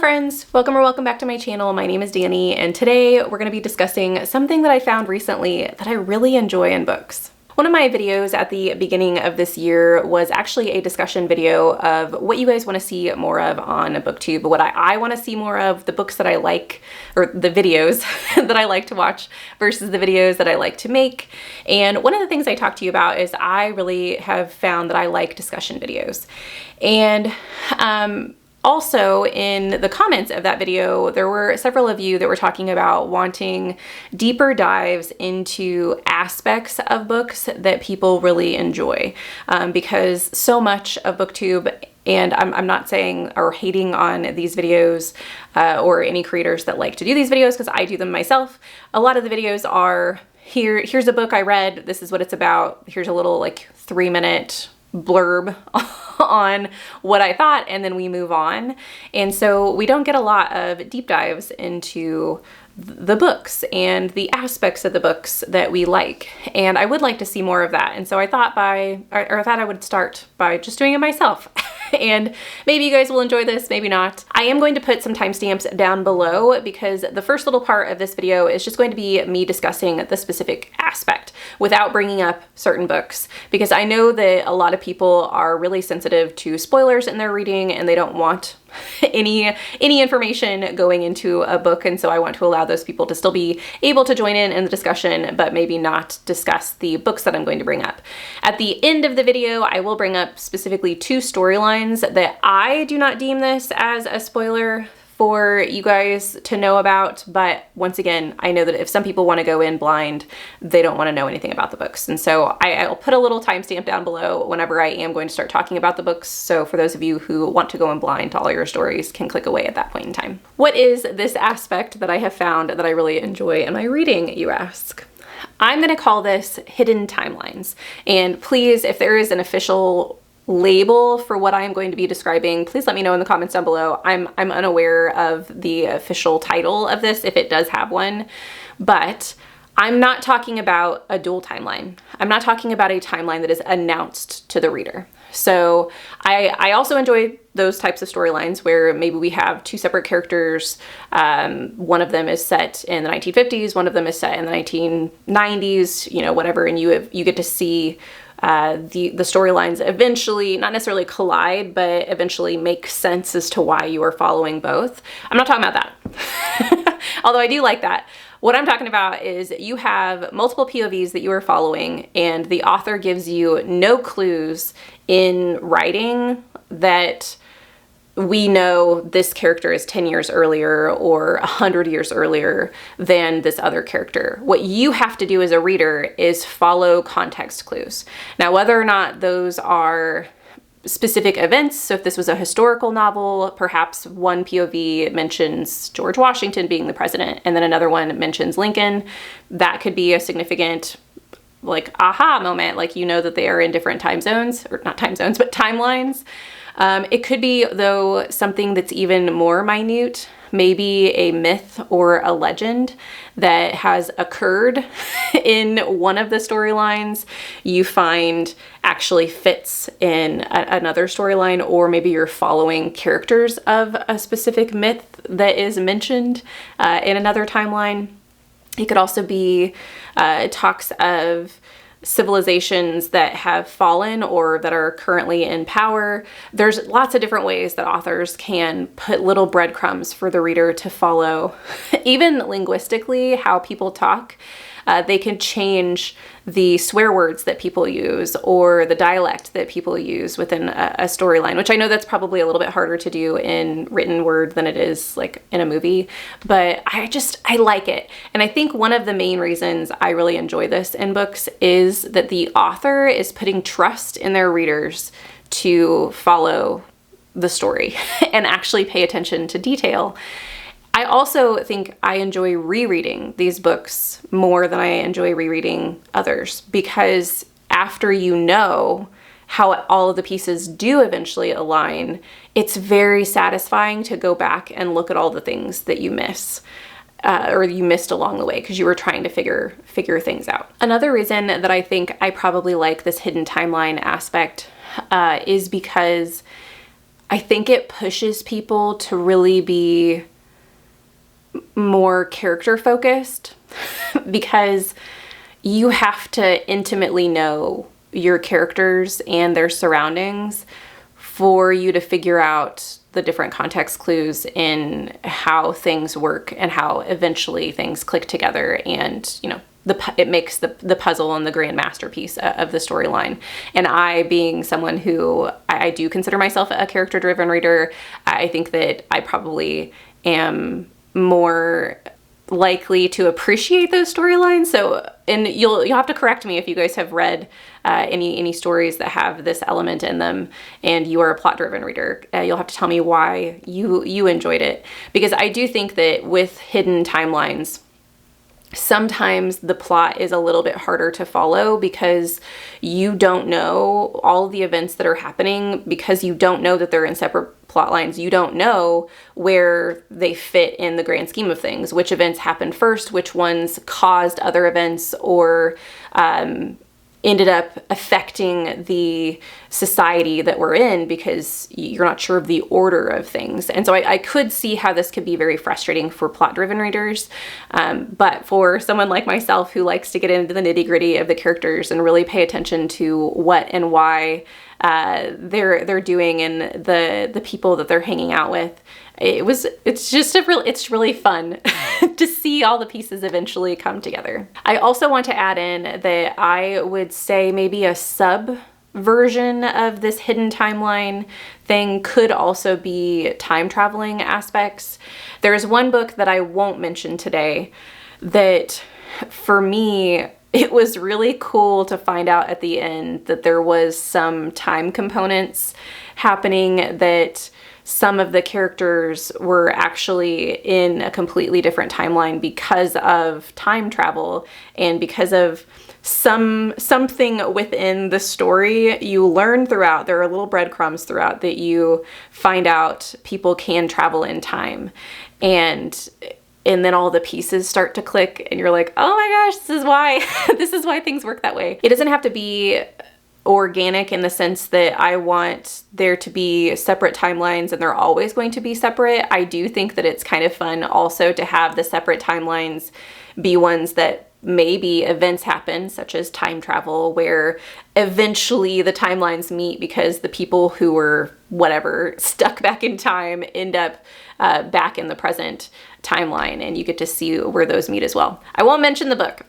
friends, welcome back to my channel. My name is Danny, and today we're going to be discussing something that I found recently that I really enjoy in books. One of my videos at the beginning of this year was actually a discussion video of what you guys want to see more of on booktube, what I want to see more of, the books that I like, or the videos that I like to watch versus the videos that I like to make. And one of the things I talked to you about is I really have found that I like discussion videos. And also, in the comments of that video, there were several of you that were talking about wanting deeper dives into aspects of books that people really enjoy, because so much of booktube, and I'm not saying or hating on these videos or any creators that like to do these videos, because I do them myself. A lot of the videos are, here's a book I read, this is what it's about, here's a little like 3-minute blurb on what I thought, and then we move on. And so we don't get a lot of deep dives into the books and the aspects of the books that we like. And I would like to see more of that. And so I thought I thought I would start by just doing it myself. And maybe you guys will enjoy this, maybe not. I am going to put some timestamps down below because the first little part of this video is just going to be me discussing the specific aspect without bringing up certain books, because I know that a lot of people are really sensitive to spoilers in their reading and they don't want any information going into a book. And so I want to allow those people to still be able to join in the discussion, but maybe not discuss the books that I'm going to bring up. At the end of the video, I will bring up specifically 2 storylines that I do not deem this as a spoiler for you guys to know about. But once again, I know that if some people want to go in blind, they don't want to know anything about the books. And so I'll put a little timestamp down below whenever I am going to start talking about the books. So for those of you who want to go in blind to all your stories can click away at that point in time. What is this aspect that I have found that I really enjoy in my reading, you ask? I'm going to call this hidden timelines. And please, if there is an official label for what I am going to be describing, please let me know in the comments down below. I'm unaware of the official title of this, if it does have one, but I'm not talking about a dual timeline. I'm not talking about a timeline that is announced to the reader. So I also enjoy those types of storylines where maybe we have 2 separate characters. One of them is set in the 1950s, one of them is set in the 1990s, you know, whatever, and you get to see the storylines eventually, not necessarily collide, but eventually make sense as to why you are following both. I'm not talking about that, although I do like that. What I'm talking about is you have multiple POVs that you are following, and the author gives you no clues in writing that we know this character is 10 years earlier or 100 years earlier than this other character. What you have to do as a reader is follow context clues. Now, whether or not those are specific events, so if this was a historical novel, perhaps one POV mentions George Washington being the president, and then another one mentions Lincoln, that could be a significant like aha moment, like you know that they are in different time zones, or not time zones, but timelines. It could be, though, something that's even more minute, maybe a myth or a legend that has occurred in one of the storylines you find actually fits in another storyline, or maybe you're following characters of a specific myth that is mentioned in another timeline. It could also be talks of civilizations that have fallen or that are currently in power. There's lots of different ways that authors can put little breadcrumbs for the reader to follow. Even linguistically, how people talk, they can change the swear words that people use or the dialect that people use within a storyline, which I know that's probably a little bit harder to do in written word than it is like in a movie, but I like it. And I think one of the main reasons I really enjoy this in books is that the author is putting trust in their readers to follow the story and actually pay attention to detail. I also think I enjoy rereading these books more than I enjoy rereading others, because after you know how all of the pieces do eventually align, it's very satisfying to go back and look at all the things that you miss. Or you missed along the way because you were trying to figure things out. Another reason that I think I probably like this hidden timeline aspect is because I think it pushes people to really be more character focused because you have to intimately know your characters and their surroundings for you to figure out the different context clues in how things work and how eventually things click together, and it makes the puzzle and the grand masterpiece of the storyline. And I, being someone who I do consider myself a character-driven reader, I think that I probably am more likely to appreciate those storylines. So, and you'll have to correct me if you guys have read any stories that have this element in them and you are a plot-driven reader. You'll have to tell me why you enjoyed it, because I do think that with hidden timelines, sometimes the plot is a little bit harder to follow because you don't know all the events that are happening, because you don't know that they're in separate plot lines. You don't know where they fit in the grand scheme of things, which events happened first, which ones caused other events or ended up affecting the society that we're in, because you're not sure of the order of things. And so I could see how this could be very frustrating for plot-driven readers. But for someone like myself who likes to get into the nitty-gritty of the characters and really pay attention to what and why they're doing and the people that they're hanging out with, it's really fun to see all the pieces eventually come together. I also want to add in that I would say maybe a sub version of this hidden timeline thing could also be time traveling aspects. There's one book that I won't mention today that, for me, it was really cool to find out at the end that there was some time components happening, that some of the characters were actually in a completely different timeline because of time travel and because of something within the story you learn throughout. There are little breadcrumbs throughout that you find out people can travel in time. And then all the pieces start to click and you're like, oh my gosh, this is why things work that way. It doesn't have to be organic in the sense that I want there to be separate timelines and they're always going to be separate. I do think that it's kind of fun also to have the separate timelines be ones that maybe events happen, such as time travel, where eventually the timelines meet because the people who were stuck back in time end up back in the present timeline, and you get to see where those meet as well. I won't mention the book,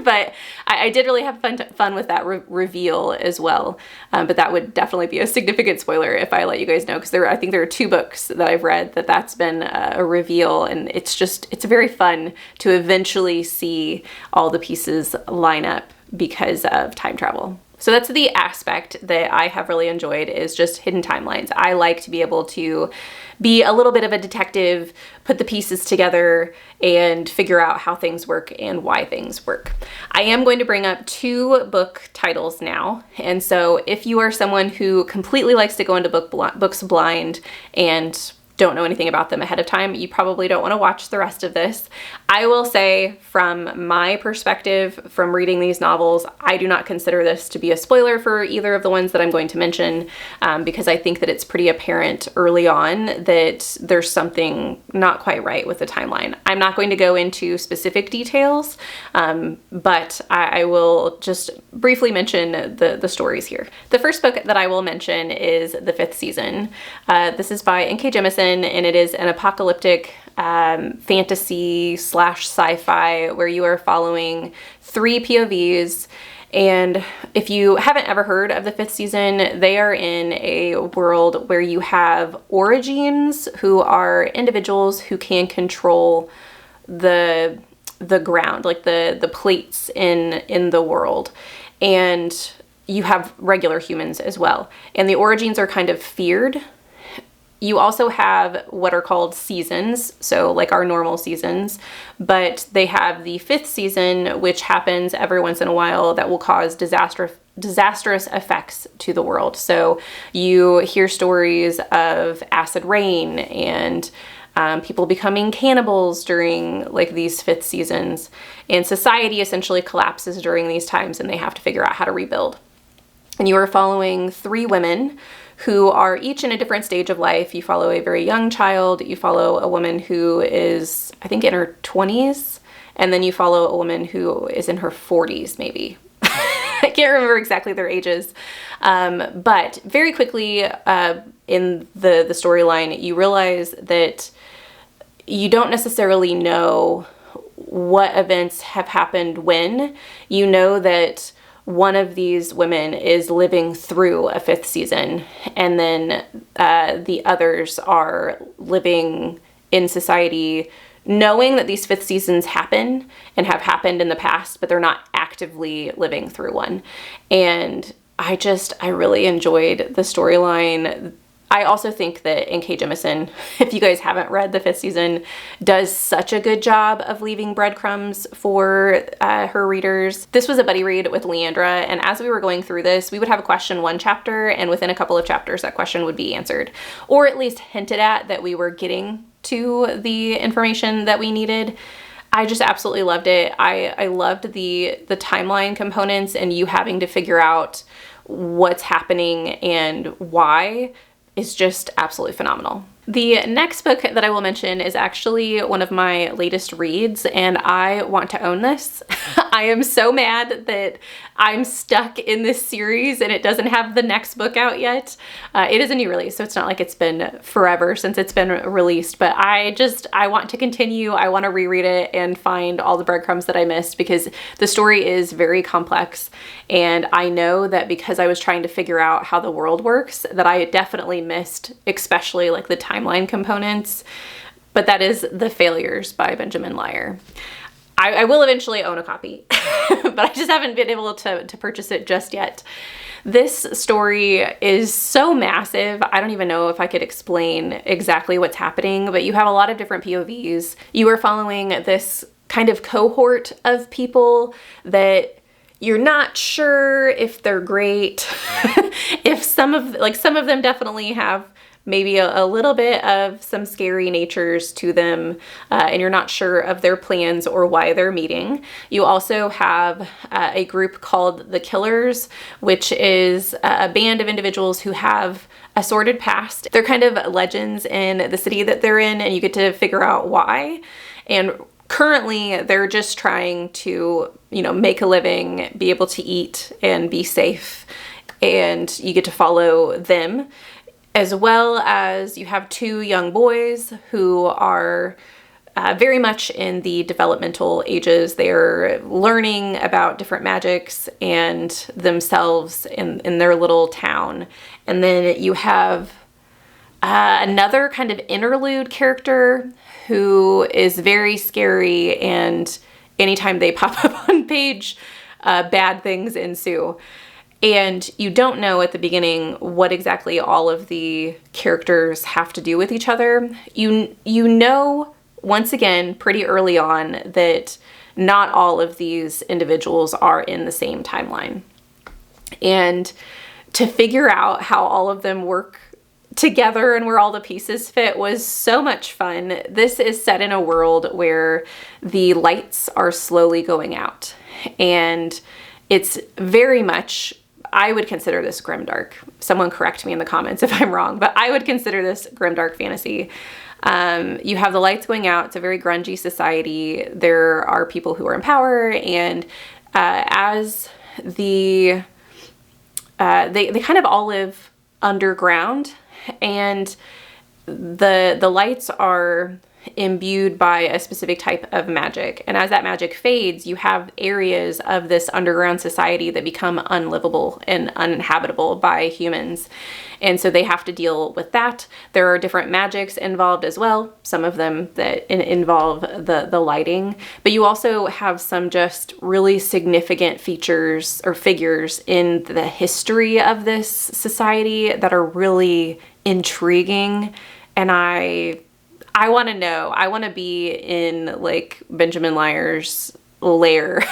but I did really have fun with that reveal as well. But that would definitely be a significant spoiler if I let you guys know, because I think there are 2 books that I've read that's been a reveal, and it's very fun to eventually see all the pieces line up because of time travel. So that's the aspect that I have really enjoyed, is just hidden timelines. I like to be able to be a little bit of a detective, put the pieces together, and figure out how things work and why things work. I am going to bring up 2 book titles now. And so if you are someone who completely likes to go into books blind and don't know anything about them ahead of time, you probably don't want to watch the rest of this. I will say, from my perspective, from reading these novels, I do not consider this to be a spoiler for either of the ones that I'm going to mention, because I think that it's pretty apparent early on that there's something not quite right with the timeline. I'm not going to go into specific details, but I will just briefly mention the stories here. The first book that I will mention is The Fifth Season. This is by N.K. Jemisin, and it is an apocalyptic fantasy / sci-fi where you are following 3 POVs. And if you haven't ever heard of The Fifth Season, they are in a world where you have origins, who are individuals who can control the ground, like the plates in the world. And you have regular humans as well. And the origins are kind of feared. You also have what are called seasons, so like our normal seasons, but they have the 5th season, which happens every once in a while, that will cause disastrous effects to the world. So you hear stories of acid rain and people becoming cannibals during like these 5th seasons, and society essentially collapses during these times and they have to figure out how to rebuild. And you are following 3 women who are each in a different stage of life. You follow a very young child, you follow a woman who is, I think, in her 20s, and then you follow a woman who is in her 40s, maybe. I can't remember exactly their ages. But very quickly in the storyline, you realize that you don't necessarily know what events have happened when. You know that one of these women is living through a 5th season, and then the others are living in society knowing that these 5th seasons happen and have happened in the past, but they're not actively living through one. And I really enjoyed the storyline. I also think that N.K. Jemisin, if you guys haven't read the 5th season, does such a good job of leaving breadcrumbs for her readers. This was a buddy read with Leandra, and as we were going through this, we would have a question one chapter, and within a couple of chapters, that question would be answered, or at least hinted at that we were getting to the information that we needed. I just absolutely loved it. I loved the timeline components and you having to figure out what's happening and why is just absolutely phenomenal. The next book that I will mention is actually one of my latest reads, and I want to own this. I am so mad that I'm stuck in this series and it doesn't have the next book out yet. It is a new release, so it's not like it's been forever since it's been released, but I want to continue. I want to reread it and find all the breadcrumbs that I missed, because the story is very complex, and I know that because I was trying to figure out how the world works, that I definitely missed, especially like the timeline components. But that is The Failures by Benjamin Lyer. I will eventually own a copy, but I just haven't been able to purchase it just yet. This story is so massive, I don't even know if I could explain exactly what's happening, but you have a lot of different POVs. You are following this kind of cohort of people that you're not sure if they're great. If some of them definitely have maybe a little bit of some scary natures to them, and you're not sure of their plans or why they're meeting. You also have a group called the Killers, which is a band of individuals who have a sordid past. They're kind of legends in the city that they're in, and you get to figure out why. And currently, they're just trying to, make a living, be able to eat, and be safe. And you get to follow them, as well as you have 2 young boys who are very much in the developmental ages. They're learning about different magics and themselves in their little town. And then you have another kind of interlude character who is very scary, and anytime they pop up on page, bad things ensue. And you don't know at the beginning what exactly all of the characters have to do with each other. You know, once again, pretty early on, that not all of these individuals are in the same timeline. And to figure out how all of them work together and where all the pieces fit was so much fun. This is set in a world where the lights are slowly going out, and it's very much, I would consider this grimdark. Someone correct me in the comments if I'm wrong, but I would consider this grimdark fantasy. You have the lights going out. It's a very grungy society. There are people who are in power, and as they kind of all live underground, and the lights are imbued by a specific type of magic. And as that magic fades, you have areas of this underground society that become unlivable and uninhabitable by humans. And so they have to deal with that. There are different magics involved as well, some of them that involve the lighting. But you also have some just really significant features or figures in the history of this society that are really intriguing. And I want to know. I want to be in like Benjamin Lyer's lair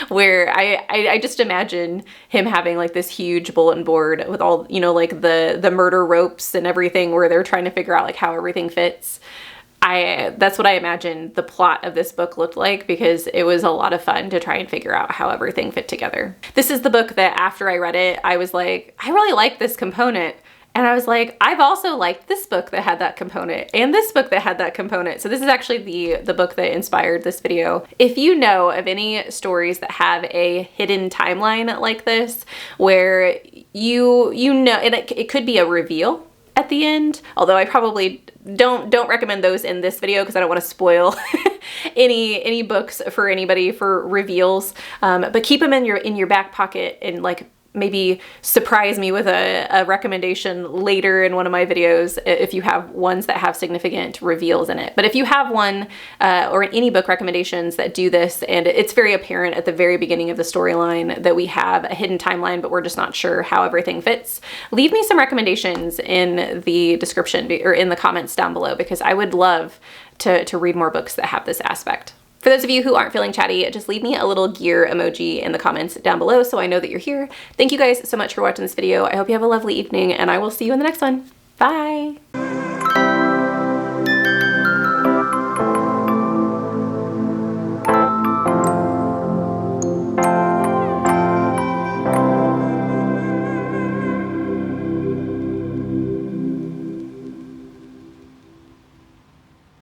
where I just imagine him having like this huge bulletin board with all, like the murder ropes and everything, where they're trying to figure out like how everything fits. that's what I imagined the plot of this book looked like, because it was a lot of fun to try and figure out how everything fit together. This is the book that after I read it, I was like, I really like this component. And I was like, I've also liked this book that had that component and this book that had that component. So this is actually the book that inspired this video. If you know of any stories that have a hidden timeline like this, where you know, and it could be a reveal at the end, although I probably don't recommend those in this video because I don't want to spoil any books for anybody for reveals. But keep them in your back pocket, and like maybe surprise me with a recommendation later in one of my videos if you have ones that have significant reveals in it. But if you have one or any book recommendations that do this, and it's very apparent at the very beginning of the storyline that we have a hidden timeline, but we're just not sure how everything fits, leave me some recommendations in the description or in the comments down below, because I would love to read more books that have this aspect. For those of you who aren't feeling chatty, just leave me a little gear emoji in the comments down below so I know that you're here. Thank you guys so much for watching this video. I hope you have a lovely evening, and I will see you in the next one. Bye!